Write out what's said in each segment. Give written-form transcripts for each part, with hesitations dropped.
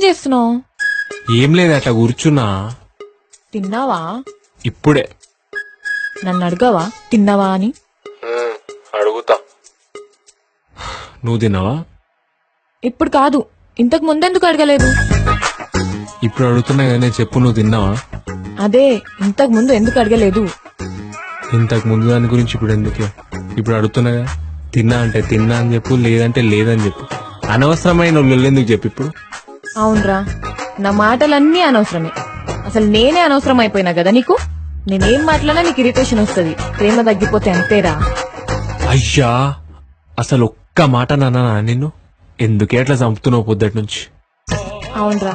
చేస్తున్నావు? ఏం లేదు, అట్లా కూర్చున్నా. తిన్నావా? ఇప్పుడే. నన్ను అడగవా తిన్నావా అని? అడుగుతా. నువ్వు తిన్నావా? ఇప్పుడు కాదు, ఇంతకు ముందెందుకు అడగలేదు? ఇప్పుడు అడుగుతున్నా కానీ చెప్పు, నువ్వు తిన్నావా? అదే ఇంతకు ముందు ఎందుకు అడగలేదు? ఇంతకు ముందు దాని గురించి ఇప్పుడు ఎందుకు? ఇప్పుడు అడుగుతున్నాగా. తిన్నా అంటే తిన్నా అని చెప్పు, లేదంటే లేదని చెప్పు. అనవసరమైన ఎందుకు చెప్పు ఇప్పుడు. అవునరా, నా మాటలన్నీ అనవసరమే. అసలు నేనే అనవసరం అయిపోయినా కదా నీకు. నేనేం మాట్లాడినా నీకు ఇరిటేషన్ వస్తుంది. ప్రేమ తగ్గిపోతే అంతేరా. అయ్యా, అసలు ఒక్క మాట నాన్న నిన్ను ఎందుకే అట్లా చంపుతున్నావు పొద్దుటి నుంచి? అవునరా,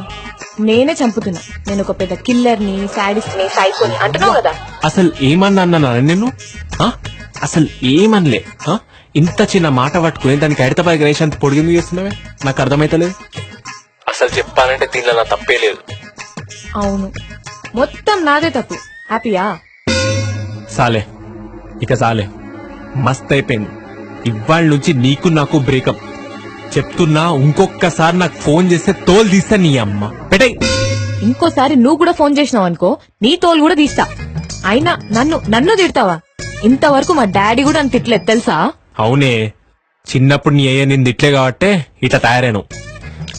నేనే చంపుతున్నా. నేను ఒక పెద్ద కిల్లర్ని, సాడిస్ట్ ని, సైకోని అంటున్నావు కదా. అసలు ఏమన్నా అన్నా నిన్ను? అసలు ఏమనలే. ఇంత చిన్న మాట పట్టుకుని దానికి అడితపై గణేష్ అంత పొడిగింది చేస్తున్నావే, నాకు అర్థమైతలేదు. అసలు చెప్పాలంటే దీనిలో నా తప్పే లేదు. అవును, మొత్తం నాదే తప్పు. హ్యాపీయా? సాలే, ఇక సాలే, మస్త్ అయిపోయింది. ఇవాళ నుంచి నీకు నాకు బ్రేకప్. చెప్తున్నా, ఇంకొకసారి నాకు ఫోన్ చేస్తే తోలు తీస్తా నీ అమ్మ. పెట్టేయ్. ఇంకోసారి నువ్వు కూడా ఫోన్ చేసినావు అనుకో, నీ తోలు కూడా తీస్తా. అయినా నన్ను తిడతావా? ఇంతవరకు మా డాడీ కూడా నన్ను తిట్టలేదు తెలుసా? అవునే, చిన్నప్పుడు నీ అయ్య నిన్ను తిట్లే కాబట్టే ఇట్లా తయారాను.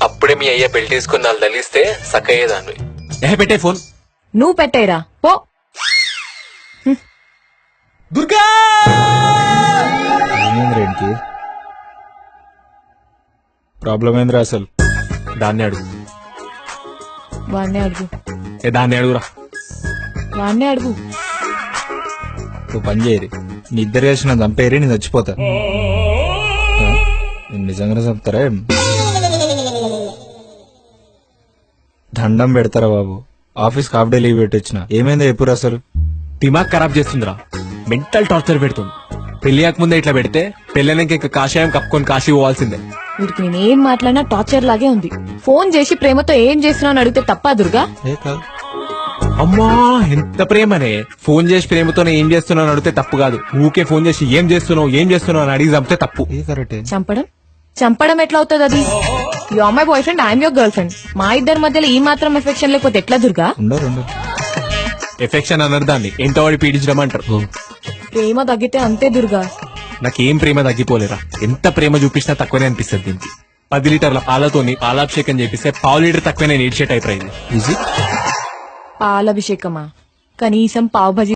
అప్పుడే మీ అయ్య బెల్ట్ తీసుకుని నాలుగు తగిలిస్తే సక్కయ్యేదాన్ని. పెట్టే ఫోన్. నువ్వు పెట్టేరా పో. దుర్గా ఏంటి ప్రాబ్లం? ఏంద్రా అసలు? దాన్ని అడుగు. వాడినే అడుగు. దాన్ని అడుగురా. వాడినే అడుగు. నువ్వు పని చేయరు, నీ ఇద్దరు కలిసి చంపేరి, నేను చచ్చిపోతా. నేను నిజంగానే చంపుతారా? దండం పెడతారా బాబు? ఆఫీస్కి హాఫ్ డే లీవ్ పెట్టొచ్చిన. ఏమైందో ఎప్పుడు అసలు? దిమాగ్ ఖరాబ్ చేస్తుందిరా, మెంటల్ టార్చర్ పెడుతుంది. పెళ్లియాక ముందే ఇట్లా పెడితే పెళ్ళనికి ఇంకా కాషాయం కప్పుకొని కాశీ పోవాల్సిందే. వీడికి నేనేం మాట్లాడినా టార్చర్ లాగే ఉంది. ఫోన్ చేసి ప్రేమతో ఏం చేస్తున్నావు అని అడిగితే తప్పా దుర్గా? ఏ కాదు. అమ్మా, ఎంత ప్రేమనే! ఫోన్ చేసి ప్రేమతోనే ఏం చేస్తున్నావు అని అడిగితే తప్పు కాదు. ఊకే ఫోన్ చేసి ఏం చేస్తున్నావు అని అడిగి చంపితే తప్పు. ఏ కరెక్టే. చంపడం ఎట్లా అవుతుంది? అది you are my boyfriend, I'm your girlfriend. మా ఇద్దరి మధ్యలో ఈ మాత్రం ఎఫెక్షన్ లేకపోతే ఎట్లా దుర్గా? ఉండరు. ఎఫెక్షన్ అన్నారు దాన్ని ఎంత వాడి పీడించడం అంటారు. ప్రేమ తగ్గితే అంతే దుర్గా. నాకేం ప్రేమ తగ్గిపోలేరా. ఎంత ప్రేమ చూపించినా తక్కువనే అనిపిస్తుంది దీనికి. 10 లీటర్ల పాలతోని పాలాభిషేకం చేపిస్తే 1/2 లీటర్ తక్కువనే నీడ్చే టైప్ అయింది. పాలభిషేకమా? కనీసం పావు భజీ